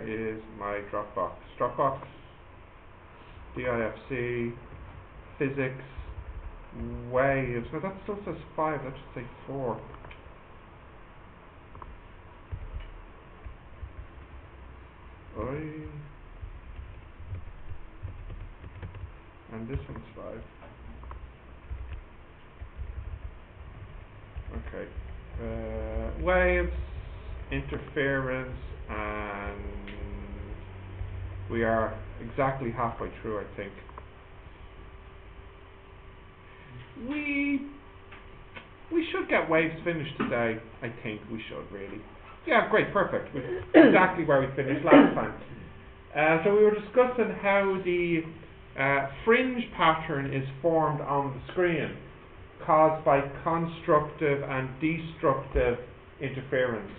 where is my Dropbox? Dropbox, DIFC, physics, waves. No, that still says 5. That should say 4. Oi. And this one's 5. Okay. Waves, interference, and we are exactly halfway through, I think. We should get waves finished today. I think we should, really. Yeah, great, perfect. Exactly where we finished last time. So we were discussing how the fringe pattern is formed on the screen, caused by constructive and destructive interference.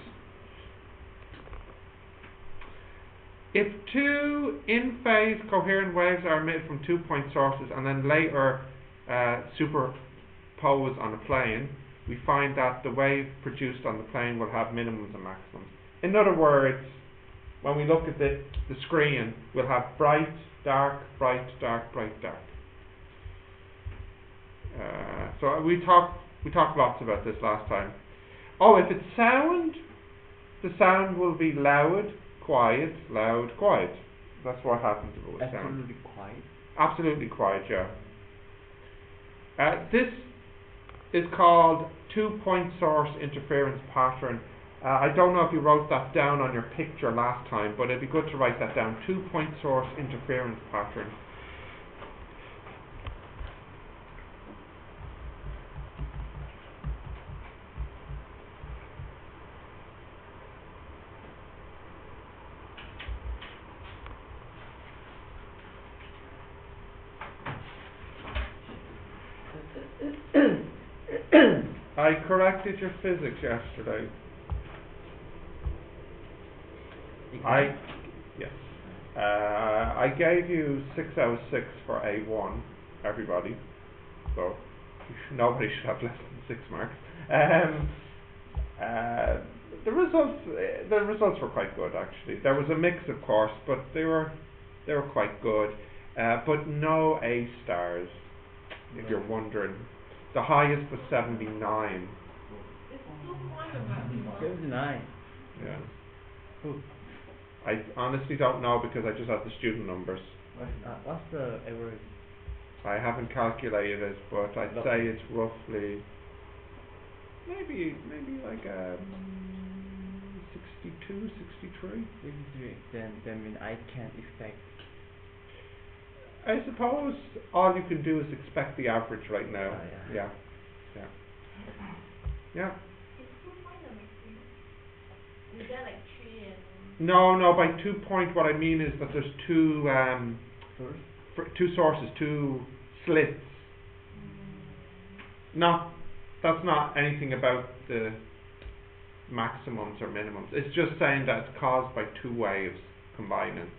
If two in-phase coherent waves are emitted from 2-point sources and then later superposed on a plane, we find that the wave produced on the plane will have minimums and maximums. In other words, when we look at the screen, we'll have bright, dark, bright, dark, bright, dark. So we talked lots about this last time. Oh, if it's sound, the sound will be loud, quiet, loud, quiet. That's what happens with sound. Absolutely quiet? Absolutely quiet, yeah. This is called 2-point source interference pattern. I don't know if you wrote that down on your picture last time, but it'd be good to write that down. 2-point source interference pattern. I corrected your physics yesterday. Yes. I gave you 6 out of 6 for A1, everybody. So nobody should have less than 6 marks. The results were quite good, actually. There was a mix, of course, but they were quite good. But no A stars, if you're wondering. The highest was 79. 79. Yeah. Ooh. I honestly don't know because I just have the student numbers. What's the average? I haven't calculated it, but I'd say it's roughly maybe like 62, 63. 63. Then mean I can expect. I suppose all you can do is expect the average right now. Yeah. Is that like 3 and... No, by 2-point what I mean is that there's two sources, 2 slits. No, that's not anything about the maximums or minimums. It's just saying that it's caused by 2 waves combining.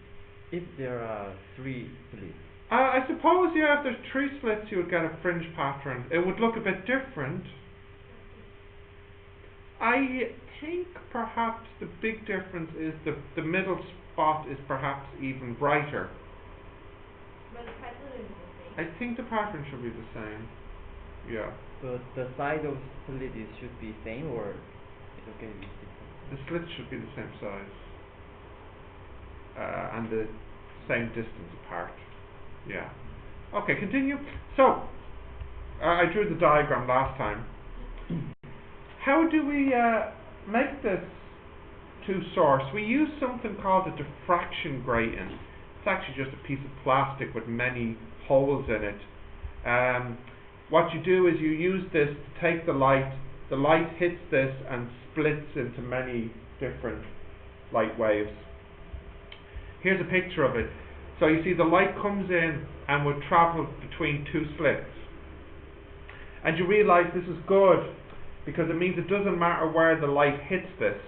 If there are 3 slits. I suppose, yeah, if there's 3 slits you would get a fringe pattern. It would look a bit different. I think perhaps the big difference is the middle spot is perhaps even brighter. But the pattern is the same? I think the pattern should be the same. Yeah. But the size of slit should be same or it's okay to be different? The slits should be the same size. And the same distance apart. Yeah. Okay, continue. So, I drew the diagram last time. How do we make this 2 source? We use something called a diffraction gradient. It's actually just a piece of plastic with many holes in it. What you do is you use this to take the light hits this and splits into many different light waves. Here's a picture of it. So you see the light comes in and will travel between 2 slits. And you realize this is good because it means it doesn't matter where the light hits this,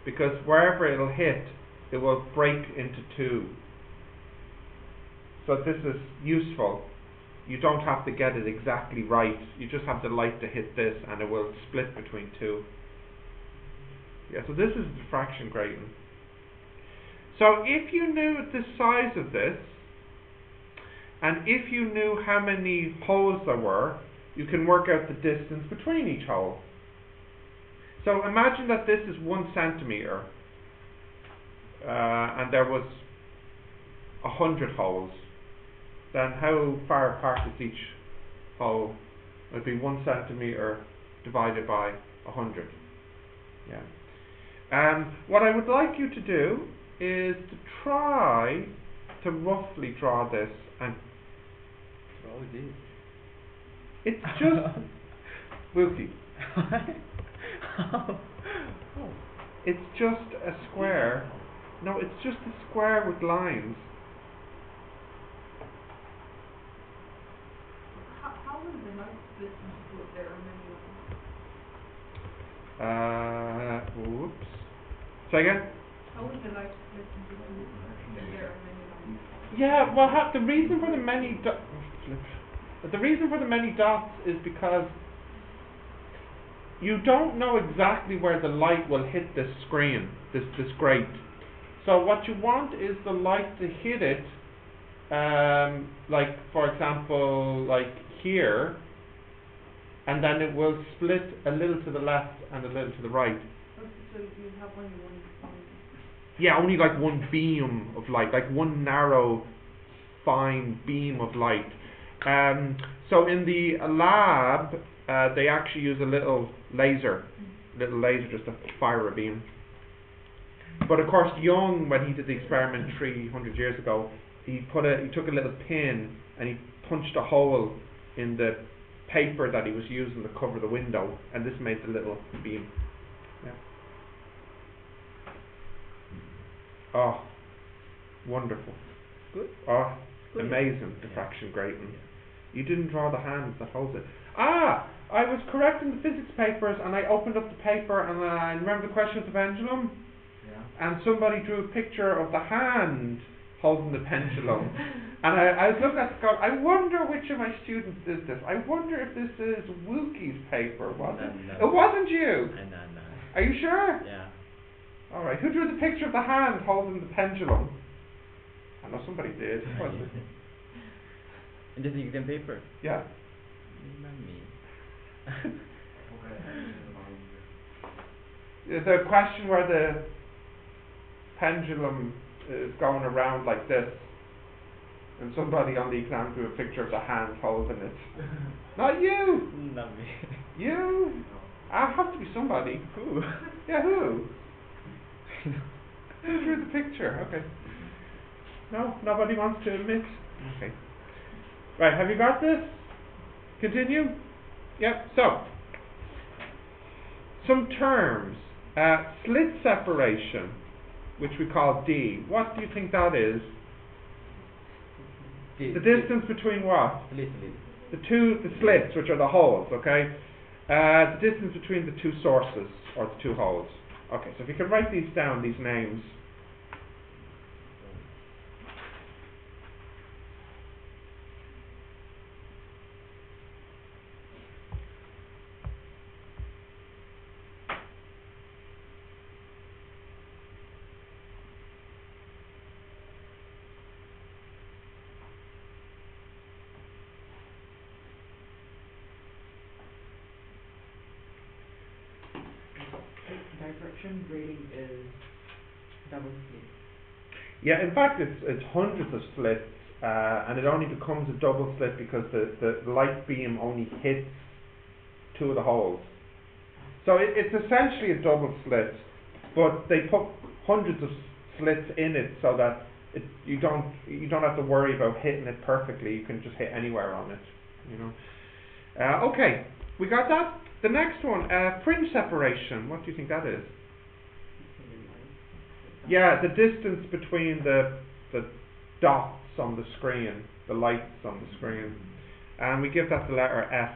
because wherever it'll hit, it will break into 2. So this is useful. You don't have to get it exactly right. You just have the light to hit this and it will split between 2. Yeah, so this is the diffraction gradient. So if you knew the size of this, and if you knew how many holes there were, you can work out the distance between each hole. So imagine that this is 1 centimetre, and there was 100 holes. Then how far apart is each hole? It would be 1 centimetre divided by 100. Yeah. What I would like you to do is to try to roughly draw this, and Draw this. it's just Wilkie. It's just a square. No, it's just a square with lines. How is the light split into two if there are many lines? Whoops. Say again? How is the light split into two if there are many lines? Yeah, well, the reason for the many dots is because you don't know exactly where the light will hit this screen, this grate. So what you want is the light to hit it, like for example, like here, and then it will split a little to the left and a little to the right. So you have only one. Yeah, only like one beam of light, like one narrow, fine beam of light. So in the lab, they actually use a little laser just to fire a beam. But of course, Young, when he did the experiment 300 years ago, he took a little pin and he punched a hole in the paper that he was using to cover the window, and this made the little beam. Yeah. Oh, wonderful. Good. Oh, Good. amazing diffraction gradient. You didn't draw the hand that holds it. Ah, I was correct in the physics papers, and I opened up the paper, and I remember the question of the pendulum, and somebody drew a picture of the hand holding the pendulum. And I was looking at the code, I wonder which of my students did this. I wonder if this is Wilkie's paper, was it? No. It wasn't you. No. Are you sure? Yeah. Alright, who drew the picture of the hand holding the pendulum? I know somebody did. Was it? In the exam paper. Yeah. Not me. There's a question where the pendulum is going around like this, and somebody on the exam drew a picture of the hand holding it. Not you! Not me. You? I have to be somebody. Who? Yeah, who? Who drew the picture? Okay. No? Nobody wants to admit? Okay. Right, have you got this? Continue? Yep, so. Some terms. Slit separation, which we call D. What do you think that is? The distance between what? Slit. The slits, which are the holes, okay? The distance between the two sources, or the two holes. Okay, so if you can write these down, these names. Diffraction gradient is double slit. Yeah, in fact, it's hundreds of slits, and it only becomes a double slit because the light beam only hits two of the holes. So it's essentially a double slit, but they put hundreds of slits in it so that you don't have to worry about hitting it perfectly. You can just hit anywhere on it, you know. Okay, we got that. The next one, fringe separation. What do you think that is? Yeah, the distance between the dots on the screen, the lights on the screen, and we give that the letter S.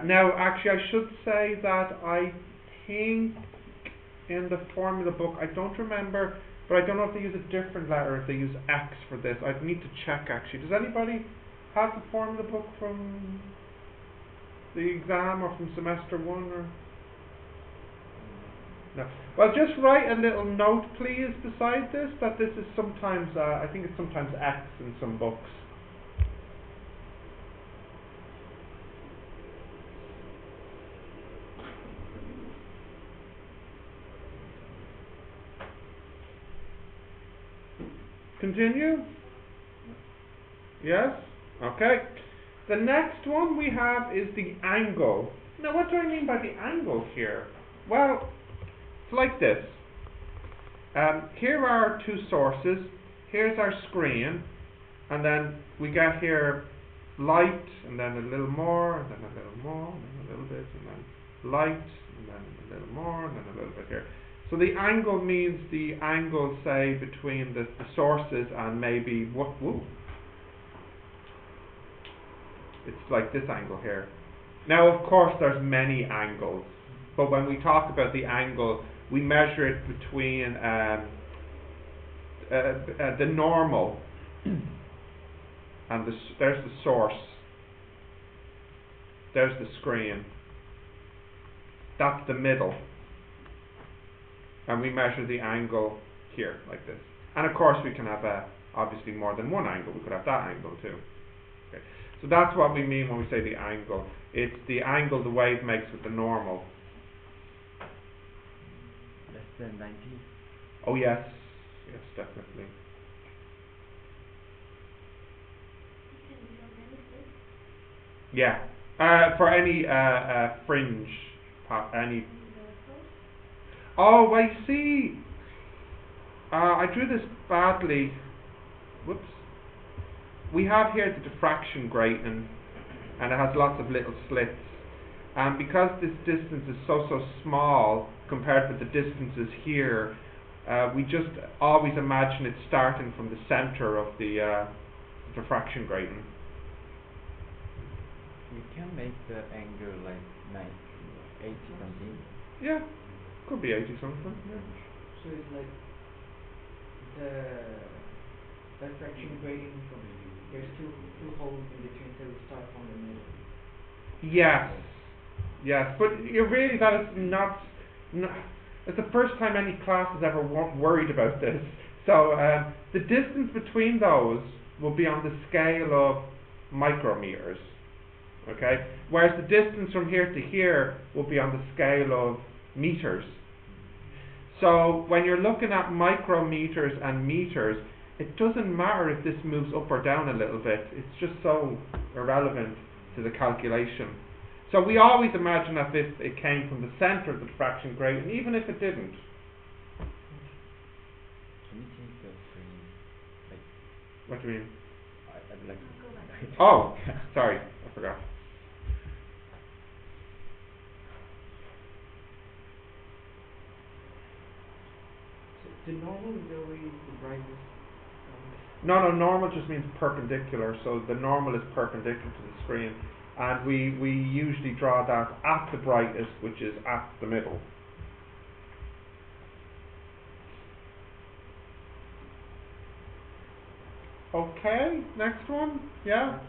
Now, actually, I should say that I think in the formula book, I don't remember, but I don't know if they use a different letter, if they use X for this. I'd need to check, actually. Does anybody have the formula book from the exam or from semester 1? Or No. Well, just write a little note, please, beside this, that this is sometimes, I think it's sometimes X in some books. Continue? Yes? Okay. The next one we have is the angle. Now, what do I mean by the angle here? Well, it's like this. Here are our two sources. Here's our screen. And then we get here light, and then a little more, and then a little more, and then a little bit, and then light, and then a little more, and then a little bit here. So the angle means the angle, say, between the sources and maybe whoa. It's like this angle here. Now, of course, there's many angles, but when we talk about the angle, we measure it between the normal and there's the source. There's the screen. That's the middle. And we measure the angle here, like this. And of course, we can have obviously more than one angle. We could have that angle too. Okay. So that's what we mean when we say the angle. It's the angle the wave makes with the normal. Less than 90? Oh yes, yes, definitely. Yeah, for any fringe, any. Oh, I see. I drew this badly. Whoops. We have here the diffraction gradient, and it has lots of little slits. And because this distance is so small compared with the distances here, we just always imagine it starting from the center of the diffraction gradient. You can make the angle like 80 something. Yeah, could be 80 something. Yeah. So it's like the diffraction gradient from there's two holes in between, so we start from the middle. Yes, yes, but really that is not. It's the first time any class has ever worried about this. So the distance between those will be on the scale of micrometers. Okay, whereas the distance from here to here will be on the scale of meters. So when you're looking at micrometers and meters, it doesn't matter if this moves up or down a little bit. It's just so irrelevant to the calculation. So we always imagine that if it came from the center of the diffraction gradient, even if it didn't. Can you change the screen? Like, What do you mean? I'd like to. Oh, sorry, I forgot. So the normal is always the brightest. No, normal just means perpendicular. So the normal is perpendicular to the screen, and we usually draw that at the brightest, which is at the middle. Okay, next one. Yeah.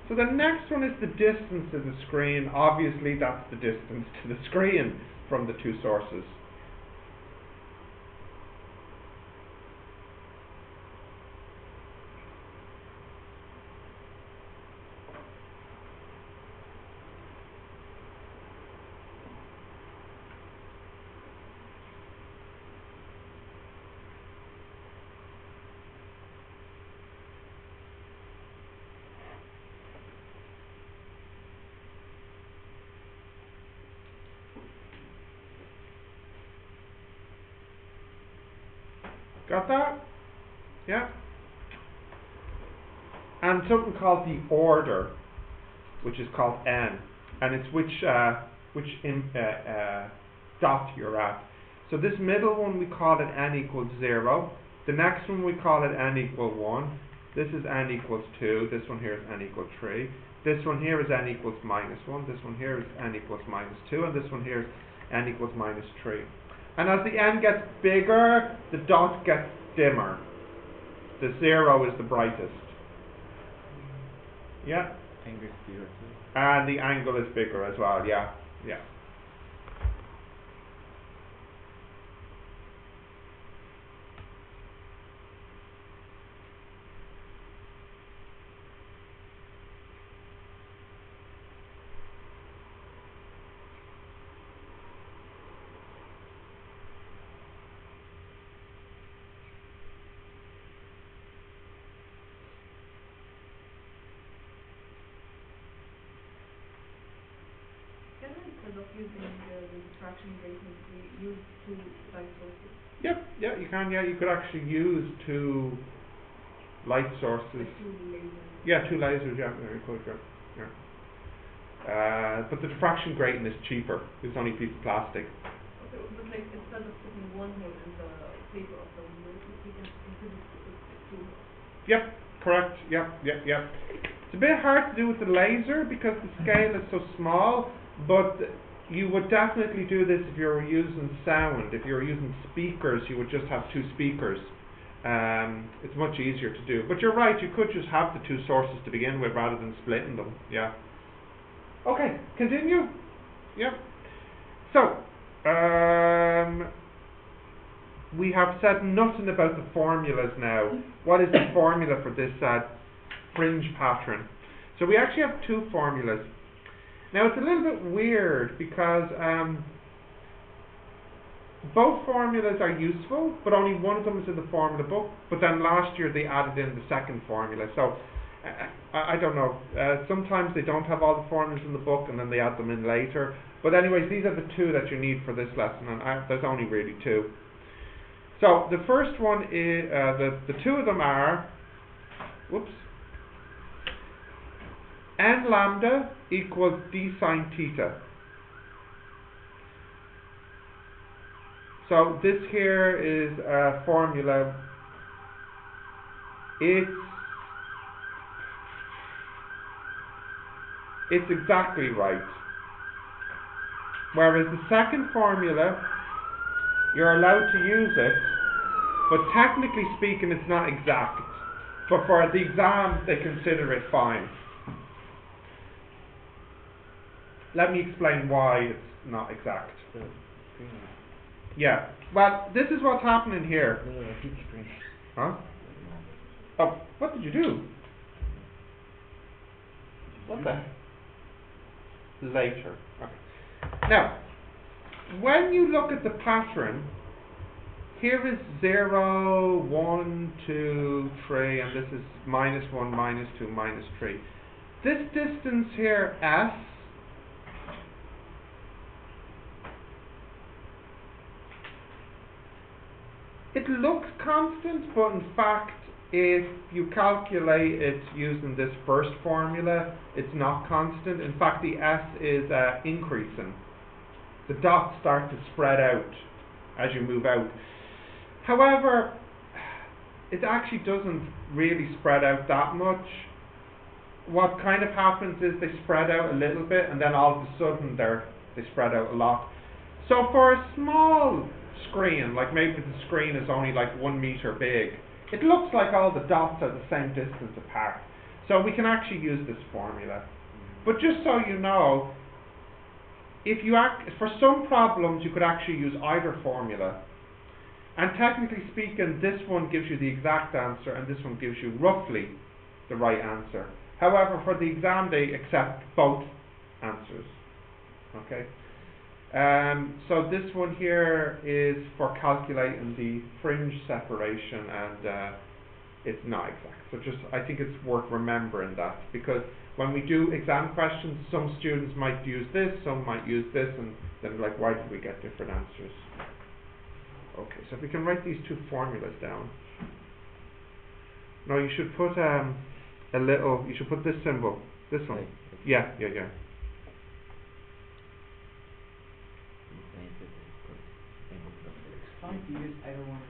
So the next one is the distance to the screen. Obviously, that's the distance to the screen from the two sources. Got that? Yeah. And something called the order, which is called n, and it's which dot you're at. So this middle one we call it n equals 0. The next one we call it n equal 1. This is n equals 2. This one here is n equals 3. This one here is n equals minus 1. This one here is n equals minus 2. And this one here is n equals minus 3. And as the n gets bigger, the dot gets dimmer. The 0 is the brightest. Yeah? Angle is bigger too. And the angle is bigger as well, yeah. Yeah. ended up using the diffraction gradient, we used two light sources. Yep, yeah, you can, yeah, you could actually use two light sources. Like two lasers. Yeah, two lasers, yeah, very good, yeah. But the diffraction gradient is cheaper. It's only a piece of plastic. Okay, but like instead of putting one hole in the paper of the window, we can put two holes. Yep, correct, yep. It's a bit hard to do with the laser because the scale is so small, but you would definitely do this if you were using sound. If you were using speakers, you would just have two speakers. It's much easier to do. But you're right, you could just have the two sources to begin with rather than splitting them, yeah. Okay, continue. Yep. So, we have said nothing about the formulas now. What is the formula for this fringe pattern? So we actually have two formulas. Now it's a little bit weird because both formulas are useful, but only one of them is in the formula book. But then last year they added in the second formula. So I don't know. Sometimes they don't have all the formulas in the book, and then they add them in later. But anyways, these are the two that you need for this lesson, and there's only really two. So the first one is the two of them are, n lambda equals d sine theta. So this here is a formula. It's exactly right. Whereas the second formula, you're allowed to use it, but technically speaking it's not exact. But for the exam they consider it fine. Let me explain why it's not exact. The screen. Yeah, well, this is what's happening here. No, big screen. Huh? Oh, what did you do? What the? Later. Okay. Now, when you look at the pattern, here is 0, 1, 2, 3, and this is -1, -2, -3. This distance here, S, it looks constant, but in fact, if you calculate it using this first formula, it's not constant. In fact, the S is increasing. The dots start to spread out as you move out. However, it actually doesn't really spread out that much. What kind of happens is they spread out a little bit, and then all of a sudden they spread out a lot. So for a small screen, like maybe the screen is only like 1 meter big, it looks like all the dots are the same distance apart. So we can actually use this formula. But just so you know, for some problems you could actually use either formula. And technically speaking, this one gives you the exact answer and this one gives you roughly the right answer. However, for the exam they accept both answers. Okay. So this one here is for calculating the fringe separation, and it's not exact. So I think it's worth remembering that, because when we do exam questions, some students might use this, some might use this, and then like, why did we get different answers? Okay, so if we can write these two formulas down. No, you should put you should put this symbol, this one. Right. Yeah. Fine to use either one.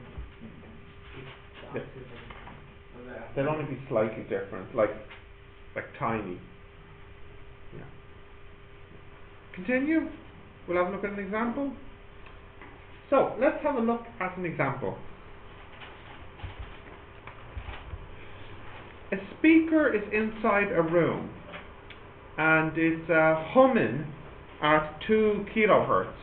Yeah. They'll only be slightly different, like tiny. Yeah. Continue. We'll have a look at an example. So let's have a look at an example. A speaker is inside a room and it's humming at 2 kilohertz.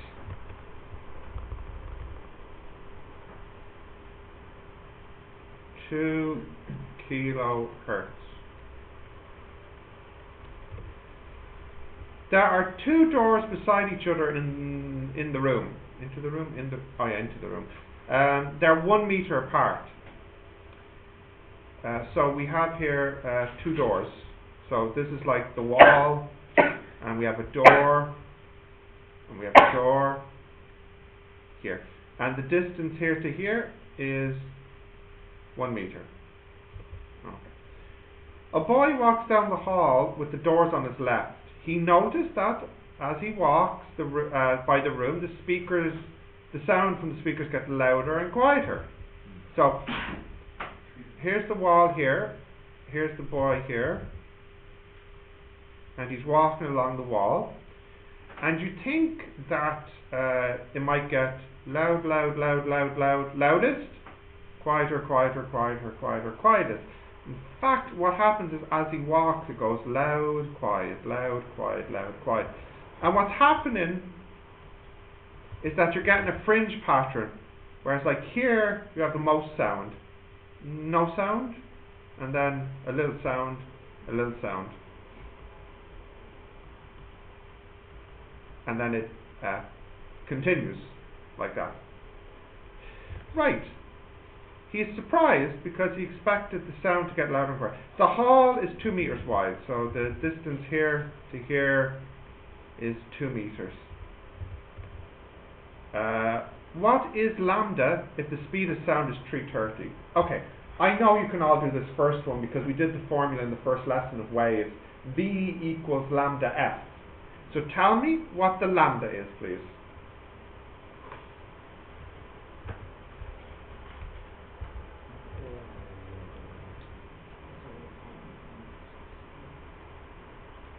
There are 2 doors beside each other in the room. Into the room? Into the room. They're 1 meter apart. So we have here 2 doors. So this is like the wall, and we have a door, And we have the door here. And the distance here to here is 1 meter. Okay. A boy walks down the hall with the doors on his left. He noticed that as he walks by the room, the sound from the speakers gets louder and quieter. So, here's the wall here, here's the boy here, and he's walking along the wall, and you think that it might get loud, loud, loud, loud, loud, loudest, quieter, quieter, quieter, quieter, quietest. In fact, what happens is as he walks, it goes loud, quiet, loud, quiet, loud, quiet. And what's happening is that you're getting a fringe pattern, whereas like here, you have the most sound, no sound, and then a little sound, a little sound. And then it continues like that. Right. He is surprised because he expected the sound to get louder and quiet. The hall is 2 meters wide, so the distance here to here is 2 meters. What is lambda if the speed of sound is 330? Okay, I know you can all do this first one because we did the formula in the first lesson of waves. V equals lambda f. So tell me what the lambda is, please.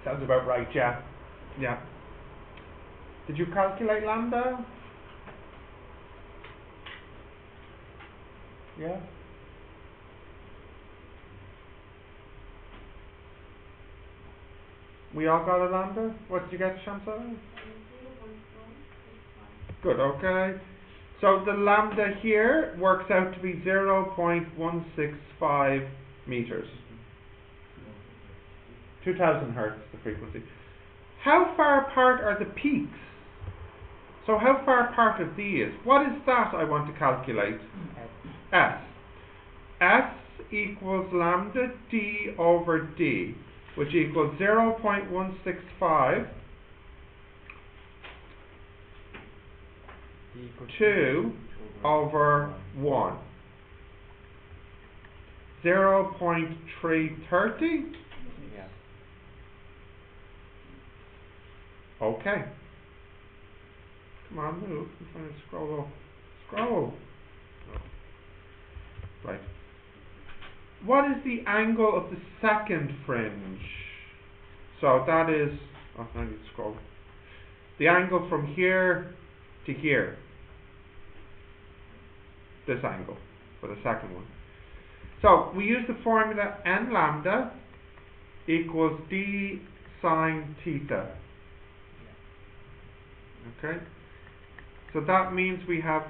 Sounds about right, yeah. Yeah. Did you calculate lambda? Yeah. We all got a lambda? What did you get, Shamsa? Good, okay. So the lambda here works out to be 0.165 meters. 2000 hertz, the frequency. How far apart are the peaks? So how far apart are these? What is that I want to calculate? S. S equals lambda d over d, which equals 0.165 2 over 1. 0.330. Yeah. Okay. Come on, move. I'm trying to scroll up. Scroll. Right. What is the angle of the second fringe? So that is, oh, I need to scroll. The angle from here to here. This angle for the second one. So we use the formula n lambda equals d sine theta. Okay. So that means we have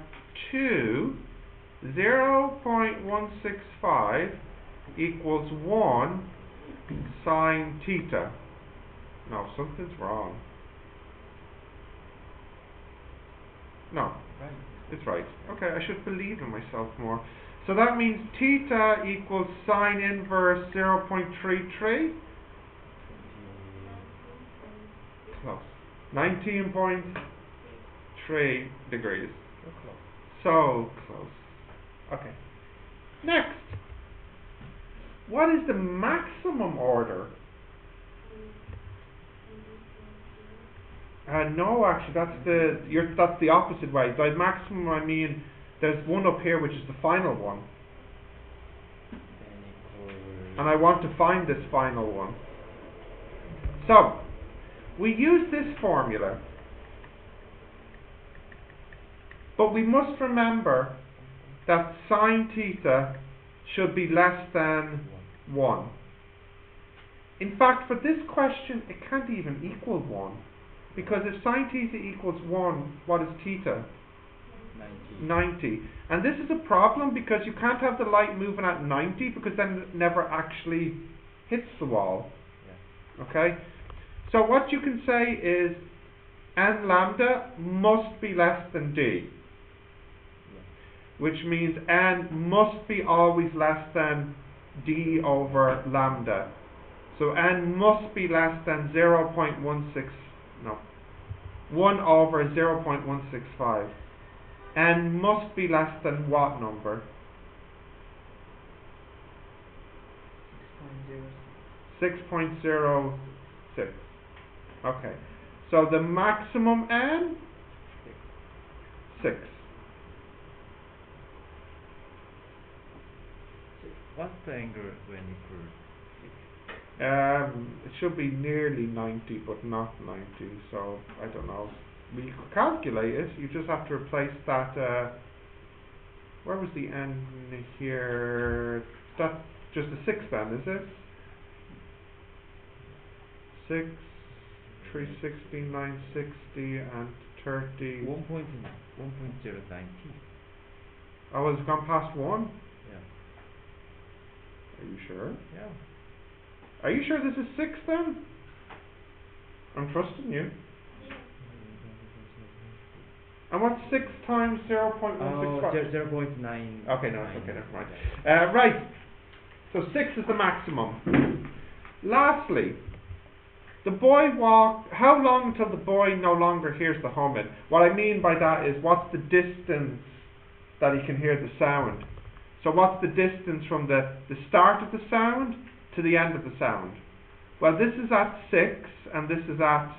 0.165 equals 1 sine theta. No, something's wrong. No, it's right. Okay, I should believe in myself more. So that means theta equals sine inverse 0.33. Close. 19.3 degrees. So close. So close. Okay. Next. What is the maximum order? No, actually, that's the opposite way. By maximum, I mean there's one up here which is the final one, and I want to find this final one. So we use this formula, but we must remember that sine theta should be less than 1. In fact, for this question, it can't even equal 1. Because if sine theta equals 1, what is theta? 90. And this is a problem because you can't have the light moving at 90 because then it never actually hits the wall. Yeah. Okay? So what you can say is n lambda must be less than d. Which means n must be always less than d over lambda. So n must be less than 0.16, no, 1 over 0.165. N must be less than what number? 6.06. 6.06. Okay. So the maximum N? 6. What's the angle when equals 6? It should be nearly 90, but not 90, so I don't know. We could calculate it. You just have to replace that. Where was the N here? That's just a 6 then, is it? 6, 360, 960, and 30. 1.090. Oh, it's gone past 1? Yeah. Are you sure? Yeah. Are you sure this is 6 then? I'm trusting you. And what's 6 times 0.165? Oh, 0.9. Okay, no, it's okay, never mind. Right, so 6 is the maximum. Lastly, the boy walked, how long until the boy no longer hears the humming? What I mean by that is, what's the distance that he can hear the sound? So what's the distance from the start of the sound to the end of the sound? Well, this is at 6, and this is at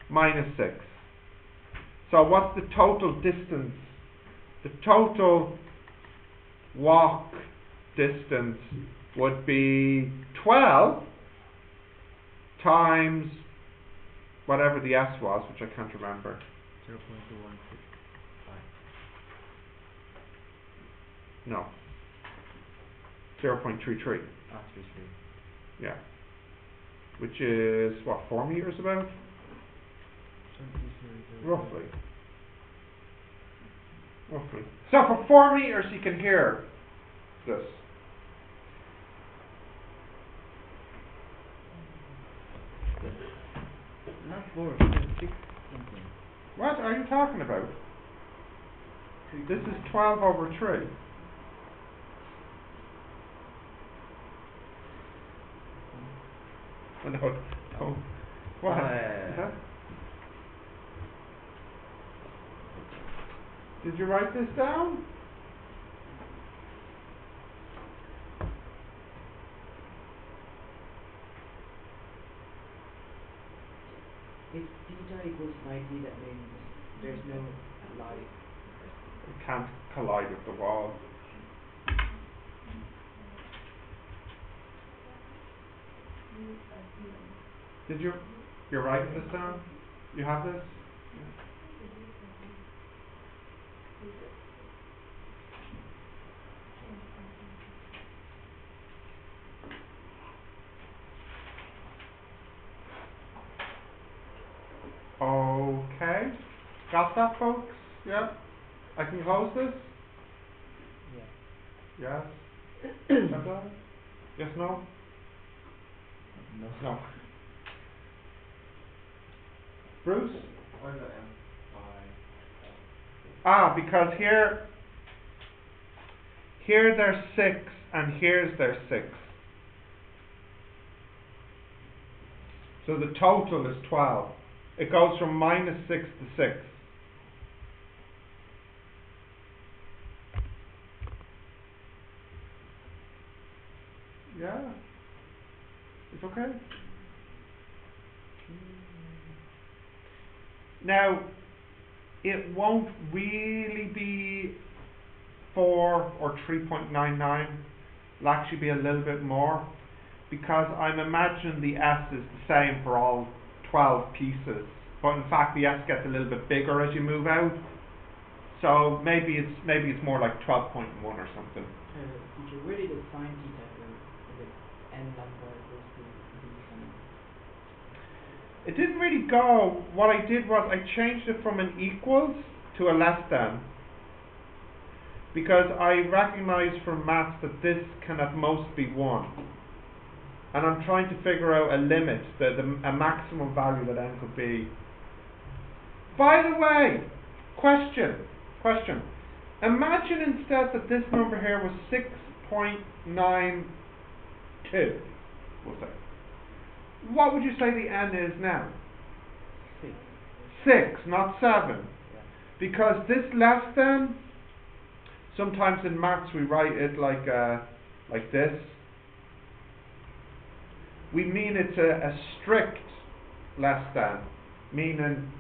minus 6. So what's the total distance? The total walk distance would be 12 times whatever the S was, which I can't remember. 0.2165. No. 0.33. 33. Yeah. Which is, what, 4 meters about? Roughly. Roughly. So for 4 meters you can hear this. Not 4, 6 something. What are you talking about? This is 12 over 3. Oh, no. Oh. What? Huh? Did you write this down? If theta equals 90, that means there's no light. It can't collide with the wall. Did you? You're writing this down? You have this? Okay. Got that, folks? Yeah? I can close this? Yeah. Yes? Is that it? Yes, no? No. No. Bruce? Why is that M? Because here there's 6 and here's there's 6. So the total is 12. It goes from minus 6 to 6. Yeah? It's okay? Now, it won't really be 4 or 3.99. It'll actually be a little bit more, because I'm imagining the S is the same for all 12 pieces, but in fact the S gets a little bit bigger as you move out. So maybe it's more like 12.1 or something. Teacher, where did the sine theta go? The n number goes to d sine. It didn't really go. What I did was I changed it from an equals to a less than, because I recognize from maths that this can at most be 1. And I'm trying to figure out a limit, a maximum value that n could be. By the way, question. Imagine instead that this number here was 6.92. We'll say. What would you say the n is now? 6. 6, not 7. Yeah. Because this less than, sometimes in maths we write it like this. We mean it's a strict less than, meaning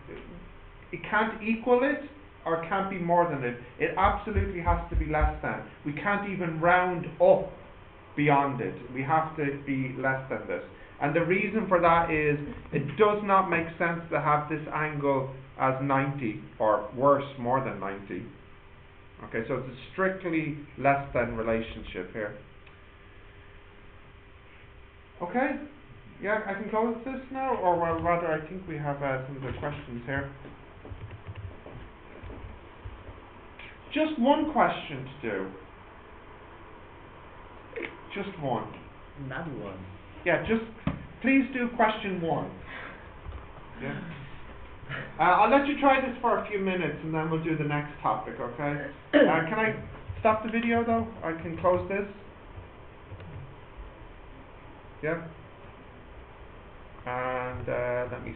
it can't equal it or it can't be more than it. It absolutely has to be less than. We can't even round up beyond it. We have to be less than this. And the reason for that is it does not make sense to have this angle as 90 or worse, more than 90. Okay, so it's a strictly less than relationship here. Okay, yeah, I can close this now, or well, rather I think we have some of the questions here. Just one question to do. Just one. Another one. Yeah, just please do question 1. Yeah. I'll let you try this for a few minutes and then we'll do the next topic, okay? Can I stop the video though? I can close this? Yeah? And let me